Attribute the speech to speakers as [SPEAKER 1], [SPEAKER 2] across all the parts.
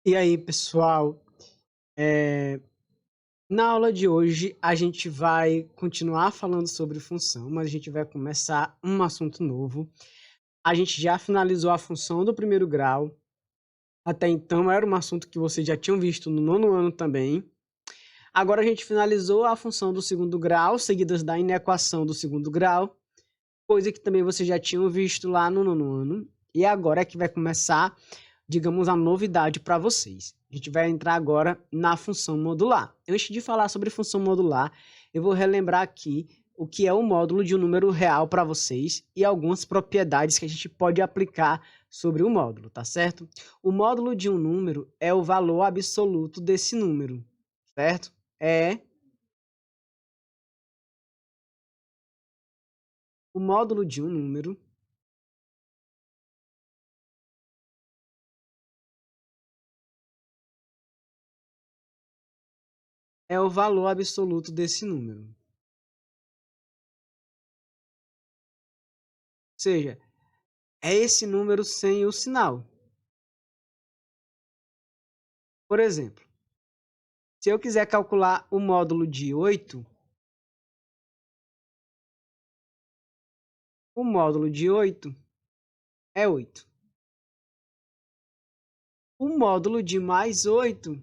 [SPEAKER 1] E aí, pessoal, eh, na aula de hoje a gente vai continuar falando sobre função, mas a gente vai começar um assunto novo. A gente já finalizou a função do primeiro grau, até então era um assunto que vocês já tinham visto no nono ano também. Agora a gente finalizou a função do segundo grau, seguidas da inequação do segundo grau, coisa que também vocês já tinham visto lá no nono ano. E agora é que vai começar, digamos, a novidade para vocês. A gente vai entrar agora na função modular. Antes de falar sobre função modular, eu vou relembrar aqui o que é o módulo de um número real para vocês e algumas propriedades que a gente pode aplicar sobre o módulo, tá certo? O módulo de um número é o valor absoluto desse número, certo? O módulo de um número é o valor absoluto desse número. Ou seja, é esse número sem o sinal. Por exemplo, se eu quiser calcular o módulo de 8, o módulo de 8 é 8. O módulo de mais 8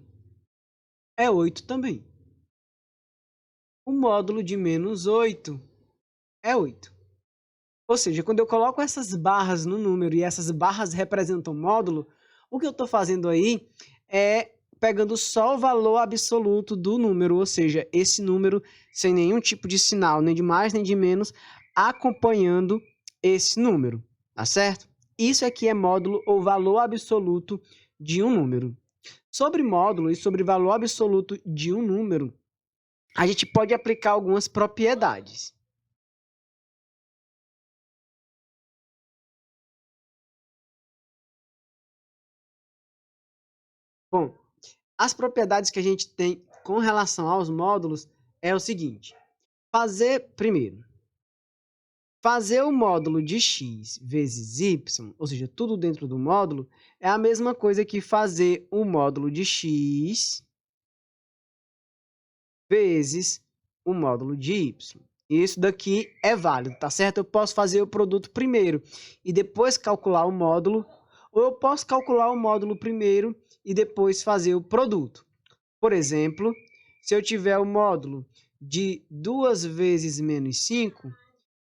[SPEAKER 1] é 8 também. O módulo de menos 8 é 8. Ou seja, quando eu coloco essas barras no número e essas barras representam módulo, o que eu estou fazendo aí é pegando só o valor absoluto do número, ou seja, esse número sem nenhum tipo de sinal, nem de mais nem de menos, acompanhando esse número, tá certo? Isso aqui é módulo ou valor absoluto de um número. Sobre módulo e sobre valor absoluto de um número, a gente pode aplicar algumas propriedades. Bom, as propriedades que a gente tem com relação aos módulos é o seguinte: fazer o módulo de x vezes y, ou seja, tudo dentro do módulo, é a mesma coisa que fazer o módulo de x vezes o módulo de y. Isso daqui é válido, tá certo? Eu posso fazer o produto primeiro e depois calcular o módulo, ou eu posso calcular o módulo primeiro e depois fazer o produto. Por exemplo, se eu tiver o módulo de 2 vezes menos 5,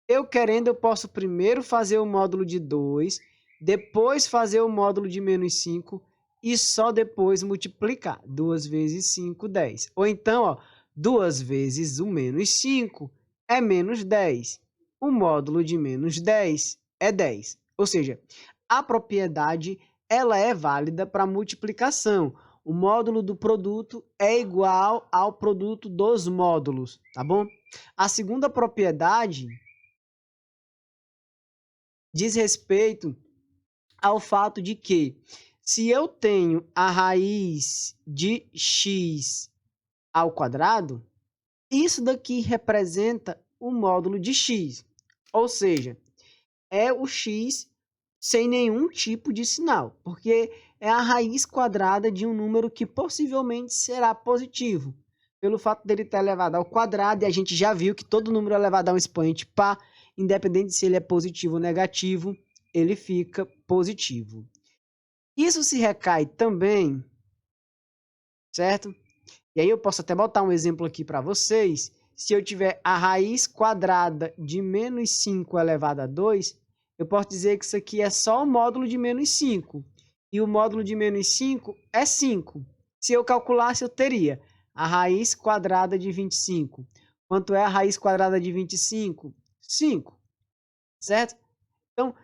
[SPEAKER 1] eu querendo, eu posso primeiro fazer o módulo de 2, depois fazer o módulo de menos 5 e só depois multiplicar. 2 vezes 5, 10. Ou então, ó, 2 vezes o menos 5 é menos 10. O módulo de menos 10 é 10. Ou seja, a propriedade ela é válida para multiplicação. O módulo do produto é igual ao produto dos módulos, tá bom? A segunda propriedade diz respeito ao fato de que, se eu tenho a raiz de x ao quadrado, isso daqui representa o módulo de x, ou seja, é o x sem nenhum tipo de sinal, porque é a raiz quadrada de um número que possivelmente será positivo, pelo fato dele estar elevado ao quadrado, e a gente já viu que todo número elevado a um expoente par, independente se ele é positivo ou negativo, ele fica positivo. Isso se recai também, certo? E aí eu posso até botar um exemplo aqui para vocês. Se eu tiver a raiz quadrada de menos 5 elevado a 2, eu posso dizer que isso aqui é só o módulo de menos 5. E o módulo de menos 5 é 5. Se eu calculasse, eu teria a raiz quadrada de 25. Quanto é a raiz quadrada de 25? 5, certo? Então,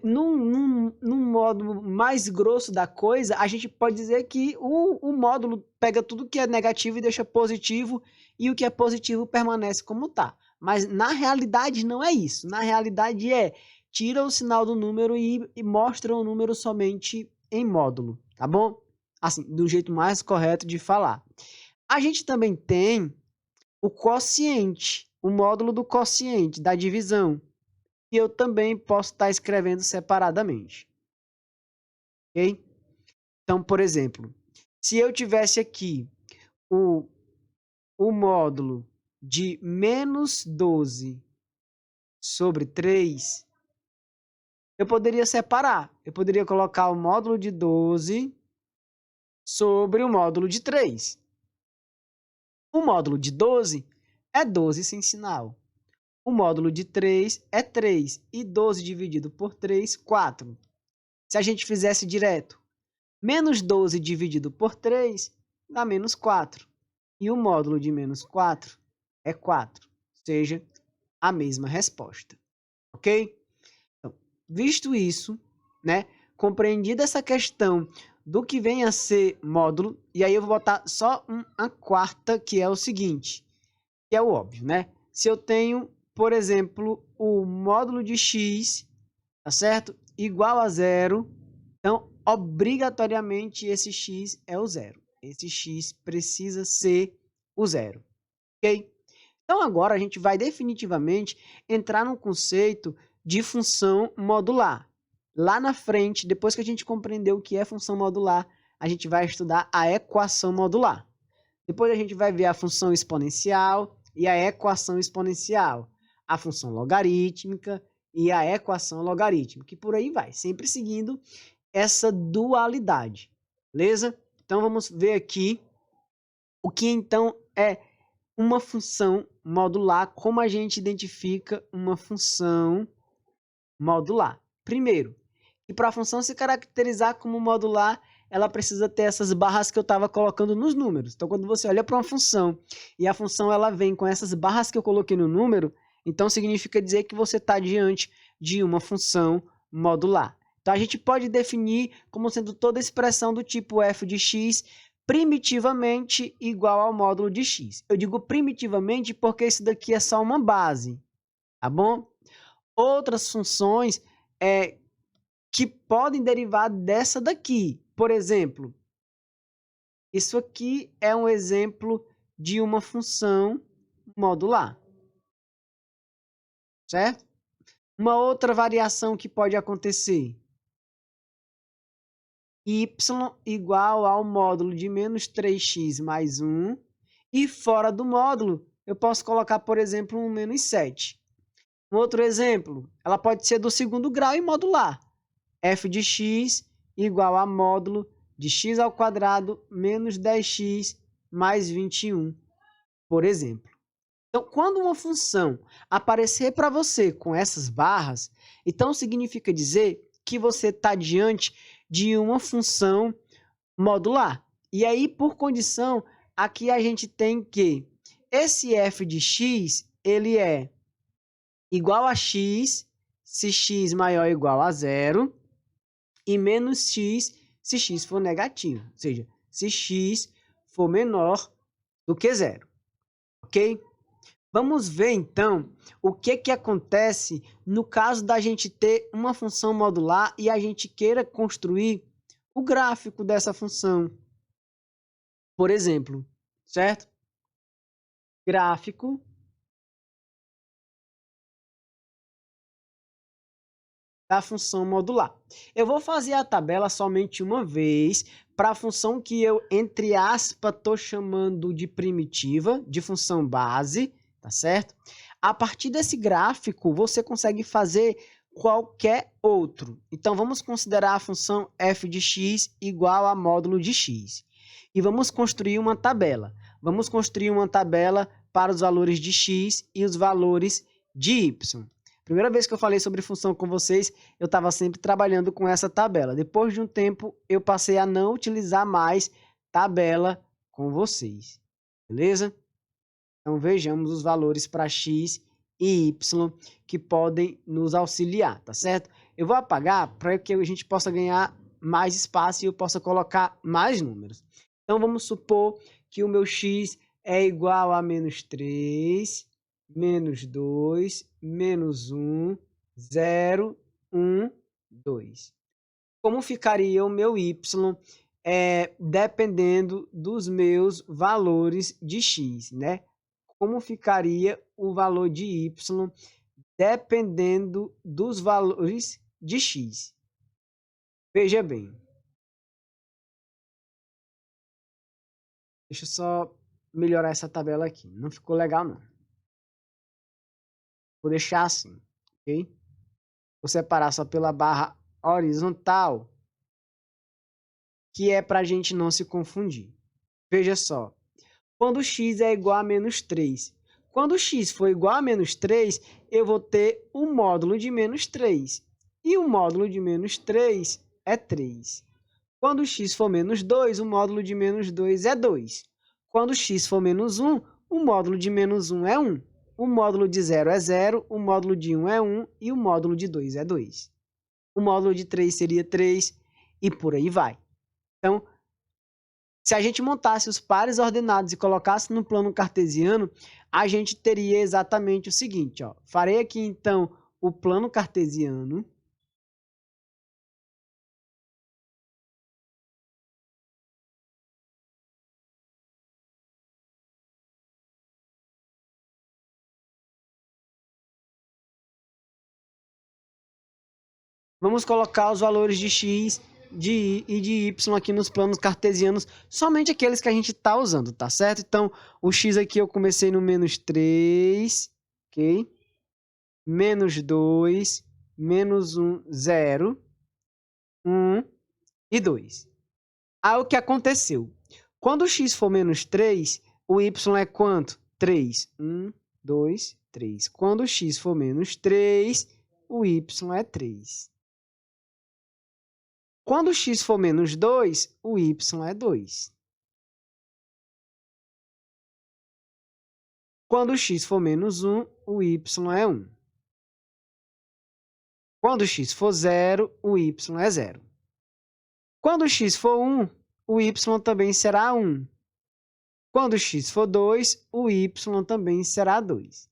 [SPEAKER 1] num modo mais grosso da coisa, a gente pode dizer que o módulo pega tudo que é negativo e deixa positivo, e o que é positivo permanece como está. Mas na realidade não é isso. Na realidade tira o sinal do número e mostra o número somente em módulo, tá bom? Assim, do jeito mais correto de falar. A gente também tem o quociente, o módulo do quociente, da divisão, e eu também posso estar escrevendo separadamente, ok? Então, por exemplo, se eu tivesse aqui o, o módulo de menos 12 sobre 3, eu poderia separar. Eu poderia colocar o módulo de 12 sobre o módulo de 3. O módulo de 12 é 12 sem sinal. O módulo de 3 é 3. E 12 dividido por 3, 4. Se a gente fizesse direto, menos 12 dividido por 3 dá menos 4. E o módulo de menos 4 é 4. Ou seja, a mesma resposta. Ok? Então, visto isso, né? Compreendida essa questão do que vem a ser módulo, e aí eu vou botar só uma quarta, que é o seguinte, que é o óbvio, né? Se eu tenho, por exemplo, o módulo de x, tá certo? Igual a zero, então, obrigatoriamente, esse x é o zero. Esse x precisa ser o zero, ok? Então, agora a gente vai definitivamente entrar no conceito de função modular. Lá na frente, depois que a gente compreender o que é função modular, a gente vai estudar a equação modular. Depois a gente vai ver a função exponencial e a equação exponencial, a função logarítmica e a equação logarítmica, e por aí vai, sempre seguindo essa dualidade, beleza? Então vamos ver aqui o que então é uma função modular, como a gente identifica uma função modular. Primeiro, que para a função se caracterizar como modular, ela precisa ter essas barras que eu estava colocando nos números. Então, quando você olha para uma função e a função ela vem com essas barras que eu coloquei no número, então significa dizer que você está diante de uma função modular. Então, a gente pode definir como sendo toda expressão do tipo f de x primitivamente igual ao módulo de x. Eu digo primitivamente porque isso daqui é só uma base, tá bom? Outras funções que podem derivar dessa daqui. Por exemplo, isso aqui é um exemplo de uma função modular, certo? Uma outra variação que pode acontecer, y igual ao módulo de menos 3x mais 1, e fora do módulo eu posso colocar, por exemplo, um menos 7. Um outro exemplo, ela pode ser do segundo grau e modular. F de x igual a módulo de x ao quadrado menos 10x mais 21, por exemplo. Então, quando uma função aparecer para você com essas barras, então significa dizer que você está diante de uma função modular. E aí, por condição, aqui a gente tem que esse f de x, ele é igual a x, se x maior ou igual a zero, e menos x, se x for negativo. Ou seja, se x for menor do que zero. Ok? Vamos ver, então, o que acontece no caso da gente ter uma função modular e a gente queira construir o gráfico dessa função. Por exemplo, certo? Gráfico da função modular. Eu vou fazer a tabela somente uma vez para a função que eu, entre aspas, estou chamando de primitiva, de função base, tá certo? A partir desse gráfico, você consegue fazer qualquer outro. Então, vamos considerar a função f de x igual a módulo de x. E vamos construir uma tabela. Vamos construir uma tabela para os valores de x e os valores de y. Primeira vez que eu falei sobre função com vocês, eu estava sempre trabalhando com essa tabela. Depois de um tempo, eu passei a não utilizar mais tabela com vocês. Beleza? Então, vejamos os valores para x e y que podem nos auxiliar, tá certo? Eu vou apagar para que a gente possa ganhar mais espaço e eu possa colocar mais números. Então, vamos supor que o meu x é igual a menos 3, menos 2, menos 1, 0, 1, 2. Como ficaria o meu y dependendo dos meus valores de x, né? Como ficaria o valor de y dependendo dos valores de x? Veja bem. Deixa eu só melhorar essa tabela aqui. Não ficou legal, não. Vou deixar assim, ok? Vou separar só pela barra horizontal, que é para a gente não se confundir. Veja só. Quando x é igual a menos 3. Quando x for igual a menos 3, eu vou ter o módulo de menos 3. E o módulo de menos 3 é 3. Quando x for menos 2, o módulo de menos 2 é 2. Quando x for menos 1, o módulo de menos 1 é 1. O módulo de 0 é 0, o módulo de 1 é 1 e o módulo de 2 é 2. O módulo de 3 seria 3 e por aí vai. Então, se a gente montasse os pares ordenados e colocasse no plano cartesiano, a gente teria exatamente o seguinte, ó. Farei aqui, então, o plano cartesiano. Vamos colocar os valores de x, de y e de y aqui nos planos cartesianos, somente aqueles que a gente está usando, tá certo? Então, o x aqui eu comecei no menos 3, ok? Menos 2, menos 1, 0, 1 e 2. Aí o que aconteceu? Quando o x for menos 3, o y é quanto? 3. 1, 2, 3. Quando o x for menos 3, o y é 3. Quando x for menos 2, o y é 2. Quando x for menos 1, o y é 1. Quando x for 0, o y é 0. Quando x for 1, o y também será 1. Quando x for 2, o y também será 2.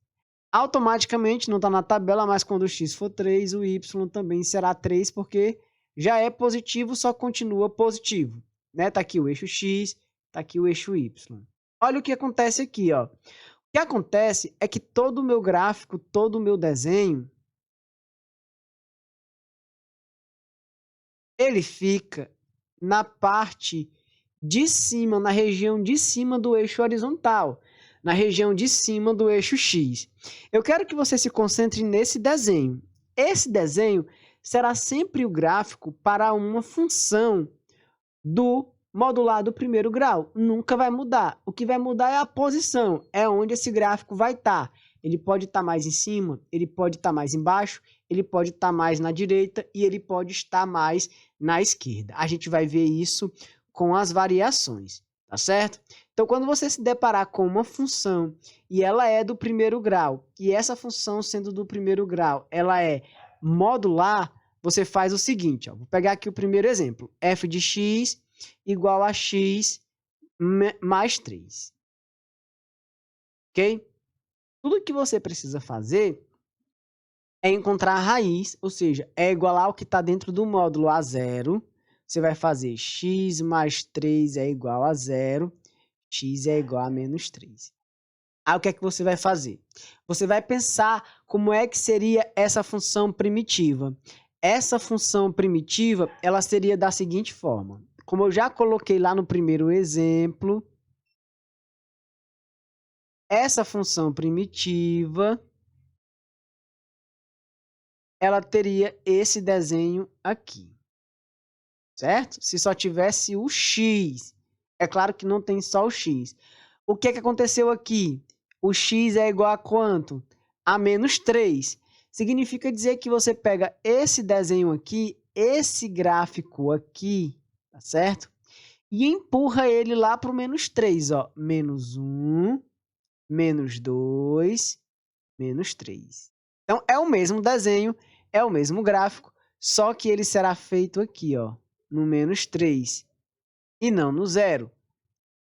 [SPEAKER 1] Automaticamente, não está na tabela, mas quando x for 3, o y também será 3, porque já é positivo, só continua positivo. Né? Tá aqui o eixo x, tá aqui o eixo y. Olha o que acontece aqui, ó. O que acontece é que todo o meu gráfico, todo o meu desenho, ele fica na parte de cima, na região de cima do eixo horizontal, na região de cima do eixo x. Eu quero que você se concentre nesse desenho. Esse desenho será sempre o gráfico para uma função do modular do primeiro grau. Nunca vai mudar. O que vai mudar é a posição, é onde esse gráfico vai estar. Ele pode estar mais em cima, ele pode estar mais embaixo, ele pode estar mais na direita e ele pode estar mais na esquerda. A gente vai ver isso com as variações, tá certo? Então, quando você se deparar com uma função e ela é do primeiro grau, e essa função sendo do primeiro grau, ela é modular, você faz o seguinte, ó, vou pegar aqui o primeiro exemplo, f de x igual a x mais 3. Ok? Tudo que você precisa fazer é encontrar a raiz, ou seja, é igualar o que está dentro do módulo a 0. Você vai fazer x mais 3 é igual a 0, x é igual a menos 3. Aí o que é que você vai fazer? Você vai pensar como é que seria essa função primitiva. Essa função primitiva, ela seria da seguinte forma. Como eu já coloquei lá no primeiro exemplo, essa função primitiva, ela teria esse desenho aqui, certo? Se só tivesse o x. É claro que não tem só o x. O que é que aconteceu aqui? O x é igual a quanto? A menos 3. Significa dizer que você pega esse desenho aqui, esse gráfico aqui, tá certo? E empurra ele lá para o menos 3, ó. Menos 1, menos 2, menos 3. Então, é o mesmo desenho, é o mesmo gráfico, só que ele será feito aqui, ó, no menos 3, e não no 0.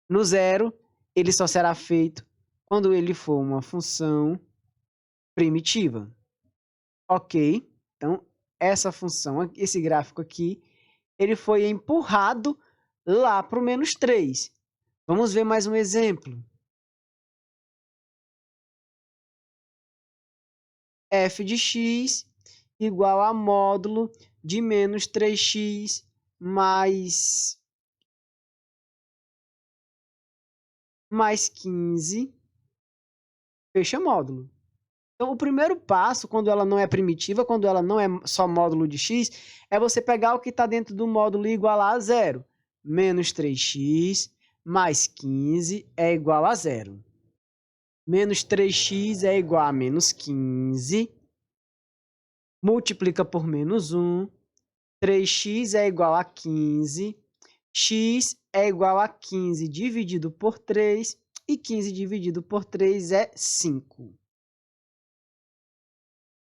[SPEAKER 1] No 0, ele só será feito quando ele for uma função primitiva. Ok? Então, essa função, esse gráfico aqui, ele foi empurrado lá para o menos 3. Vamos ver mais um exemplo. F de x igual a módulo de menos 3x mais mais 15, fecha módulo. Então, o primeiro passo, quando ela não é primitiva, quando ela não é só módulo de x, é você pegar o que está dentro do módulo e igualar a zero. Menos 3x mais 15 é igual a zero. Menos 3x é igual a menos 15. Multiplica por menos 1. 3x é igual a 15. X é igual a 15 dividido por 3. E 15 dividido por 3 é 5.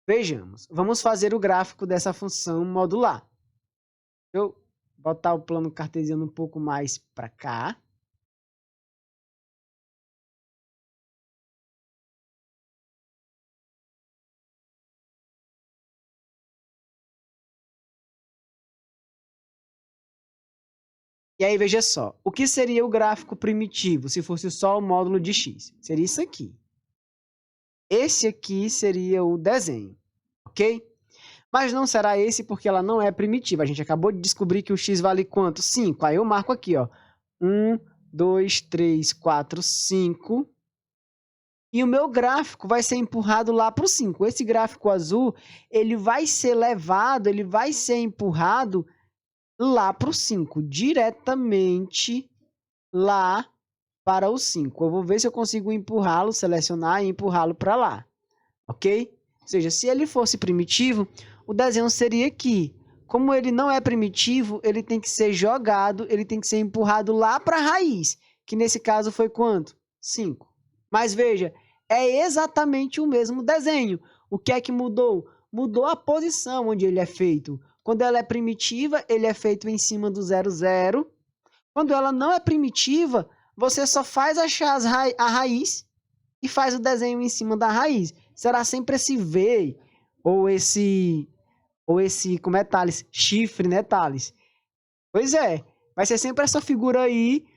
[SPEAKER 1] Vejamos. Vamos fazer o gráfico dessa função modular. Eu vou botar o plano cartesiano um pouco mais para cá. E aí, veja só, o que seria o gráfico primitivo se fosse só o módulo de x? Seria isso aqui. Esse aqui seria o desenho, ok? Mas não será esse porque ela não é primitiva. A gente acabou de descobrir que o x vale quanto? 5. Aí eu marco aqui, ó. 1, 2, 3, 4, 5. E o meu gráfico vai ser empurrado lá para o 5. Esse gráfico azul, ele vai ser levado, ele vai ser empurrado lá para o 5, diretamente lá para o 5. Eu vou ver se eu consigo empurrá-lo, selecionar e empurrá-lo para lá, ok? Ou seja, se ele fosse primitivo, o desenho seria aqui. Como ele não é primitivo, ele tem que ser jogado, ele tem que ser empurrado lá para a raiz, que nesse caso foi quanto? 5. Mas veja, é exatamente o mesmo desenho. O que é que mudou? Mudou a posição onde ele é feito. Quando ela é primitiva, ele é feito em cima do 0, 0. Quando ela não é primitiva, você só faz achar a raiz e faz o desenho em cima da raiz. Será sempre esse V ou esse, como é, Thales? Chifre, né, Thales? Pois é, vai ser sempre essa figura aí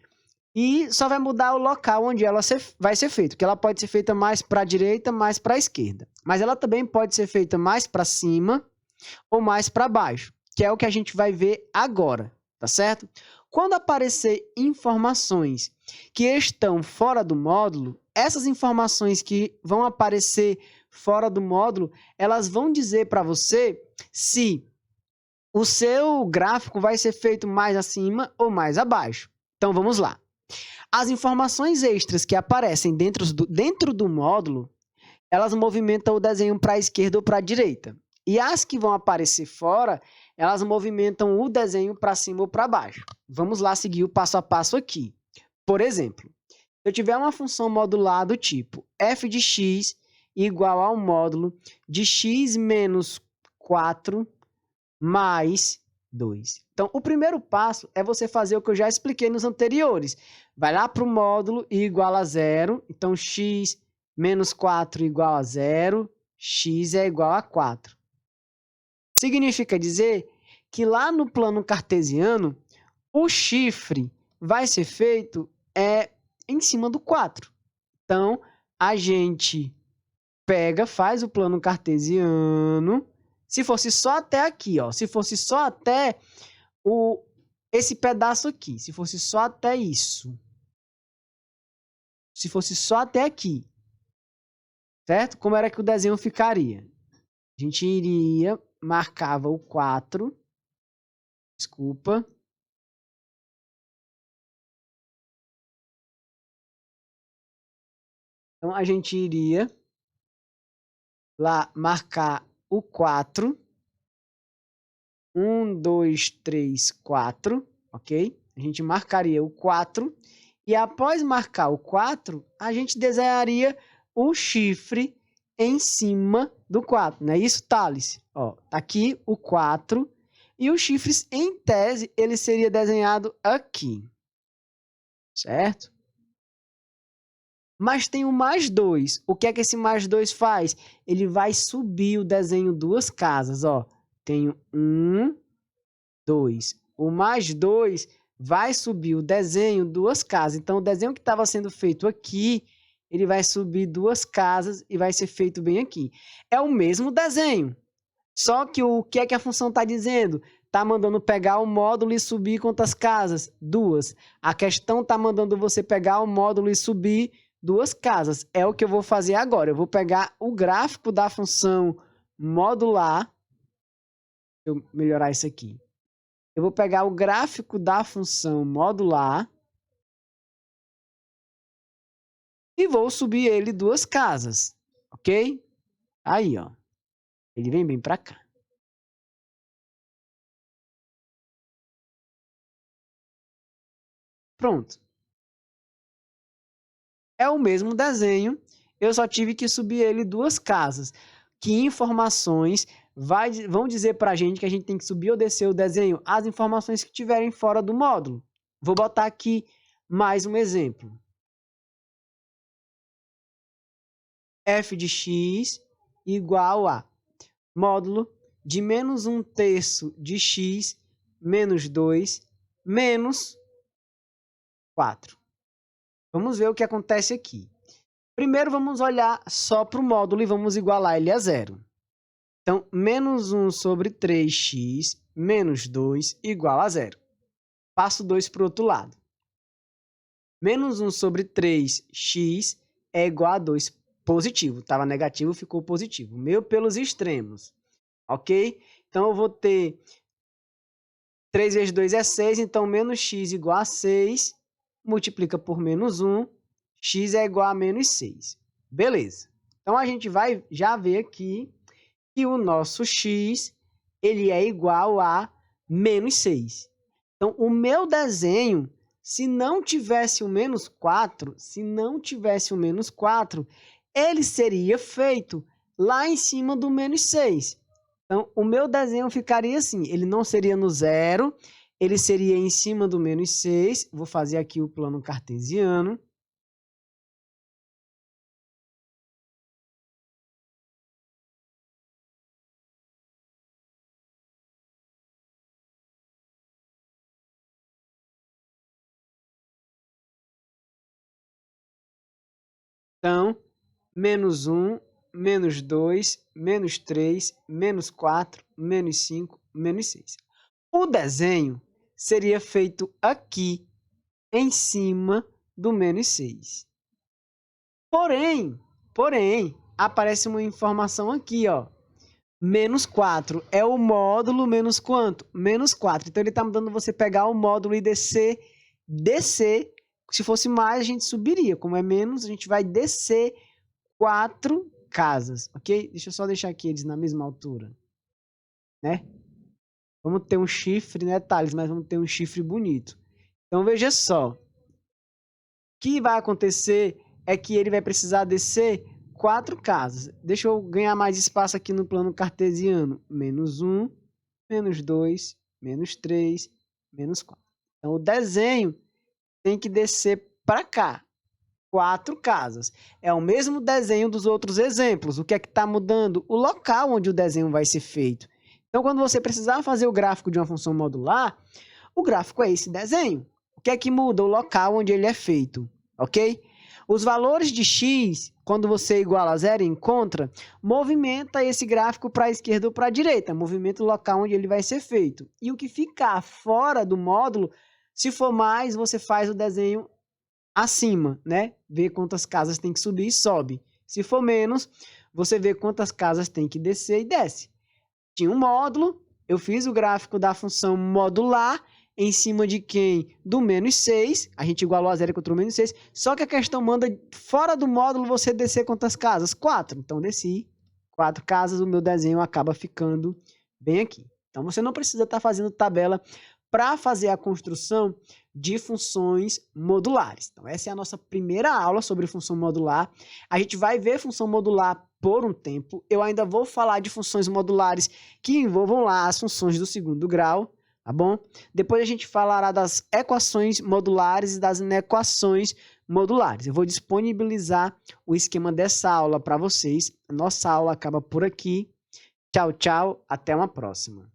[SPEAKER 1] e só vai mudar o local onde ela vai ser feita, porque ela pode ser feita mais para a direita, mais para a esquerda. Mas ela também pode ser feita mais para cima ou mais para baixo, que é o que a gente vai ver agora, tá certo? Quando aparecer informações que estão fora do módulo, essas informações que vão aparecer fora do módulo, elas vão dizer para você se o seu gráfico vai ser feito mais acima ou mais abaixo. Então, vamos lá. As informações extras que aparecem dentro do módulo, elas movimentam o desenho para a esquerda ou para a direita. E as que vão aparecer fora, elas movimentam o desenho para cima ou para baixo. Vamos lá seguir o passo a passo aqui. Por exemplo, se eu tiver uma função modular do tipo f de x igual ao módulo de x menos 4 mais 2. Então, o primeiro passo é você fazer o que eu já expliquei nos anteriores. Vai lá para o módulo e iguala a 0. Então, x menos 4 igual a 0. X é igual a 4. Significa dizer que lá no plano cartesiano, o chifre vai ser feito em cima do 4. Então, a gente pega, faz o plano cartesiano. Se fosse só até aqui, ó, se fosse só até esse pedaço aqui, se fosse só até isso, se fosse só até aqui, certo? Como era que o desenho ficaria? A gente iria, marcava o 4, desculpa. Então, a gente iria lá marcar o 4. 1, 2, 3, 4, ok? A gente marcaria o 4 e após marcar o 4, a gente desenharia o chifre em cima do 4, não é isso, Thales? Ó, tá aqui o 4 e o chifre, em tese, ele seria desenhado aqui, certo? Mas tem o mais 2. O que é que esse mais 2 faz? Ele vai subir o desenho duas casas, ó. Tenho 1, 2. O mais 2 vai subir o desenho duas casas. Então, o desenho que estava sendo feito aqui, ele vai subir duas casas e vai ser feito bem aqui. É o mesmo desenho. Só que o que é que a função está dizendo? tá mandando pegar o módulo e subir quantas casas? 2. A questão tá mandando você pegar o módulo e subir 2 casas. É o que eu vou fazer agora. Eu vou pegar o gráfico da função modular. Deixa eu melhorar isso aqui. Eu vou pegar o gráfico da função modular e vou subir ele 2 casas, ok? Aí, ó. Ele vem bem para cá. Pronto. É o mesmo desenho, eu só tive que subir ele 2 casas. Que informações vão dizer para a gente que a gente tem que subir ou descer o desenho? As informações que tiverem fora do módulo. Vou botar aqui mais um exemplo. F de x igual a módulo de menos 1/3 de x menos 2 menos 4. Vamos ver o que acontece aqui. Primeiro, vamos olhar só para o módulo e vamos igualar ele a 0. Então, menos 1 sobre 3x menos 2 igual a 0. Passo 2 para o outro lado. Menos 1 sobre 3x é igual a 2 positivo. Estava negativo, ficou positivo. Meu pelos extremos. Ok? Então, eu vou ter 3 vezes 2 é 6, então menos x igual a 6, multiplica por menos 1, x é igual a menos 6. Beleza. Então, a gente vai já ver aqui que o nosso x ele é igual a menos 6. Então, o meu desenho, se não tivesse o menos 4, ele seria feito lá em cima do menos 6. Então, o meu desenho ficaria assim, ele não seria no 0, ele seria em cima do menos 6. Vou fazer aqui o plano cartesiano. Então, menos 1, menos 2, menos 3, menos 4, menos 5, menos 6. O desenho seria feito aqui, em cima do menos 6. Porém, aparece uma informação aqui, ó. Menos 4 é o módulo menos quanto? Menos 4. Então, ele está mandando você pegar o módulo e descer. Se fosse mais, a gente subiria. Como é menos, a gente vai descer 4 casas, ok? Deixa eu só deixar aqui eles na mesma altura, né? Vamos ter um chifre, né, Thales? Mas vamos ter um chifre bonito. Então, veja só. O que vai acontecer é que ele vai precisar descer 4 casas. Deixa eu ganhar mais espaço aqui no plano cartesiano. Menos 1, menos 2, menos 3, menos 4. Então, o desenho tem que descer para cá. 4 casas. É o mesmo desenho dos outros exemplos. O que é que está mudando? O local onde o desenho vai ser feito. Então, quando você precisar fazer o gráfico de uma função modular, o gráfico é esse desenho. O que é que muda? O local onde ele é feito. Ok? Os valores de x, quando você iguala a 0 e encontra, movimenta esse gráfico para a esquerda ou para a direita. Movimenta o local onde ele vai ser feito. E o que ficar fora do módulo, se for mais, você faz o desenho acima, né? Vê quantas casas tem que subir e sobe. Se for menos, você vê quantas casas tem que descer e desce. Tinha um módulo, eu fiz o gráfico da função modular em cima de quem? Do menos 6. A gente igualou a 0 contra o menos 6. Só que a questão manda fora do módulo você descer quantas casas? 4. Então, desci 4 casas, o meu desenho acaba ficando bem aqui. Então, você não precisa estar fazendo tabela para fazer a construção de funções modulares. Então, essa é a nossa primeira aula sobre função modular. A gente vai ver função modular por um tempo. Eu ainda vou falar de funções modulares que envolvam lá as funções do segundo grau, tá bom? Depois a gente falará das equações modulares e das inequações modulares. Eu vou disponibilizar o esquema dessa aula para vocês. A nossa aula acaba por aqui. Tchau, tchau. Até uma próxima.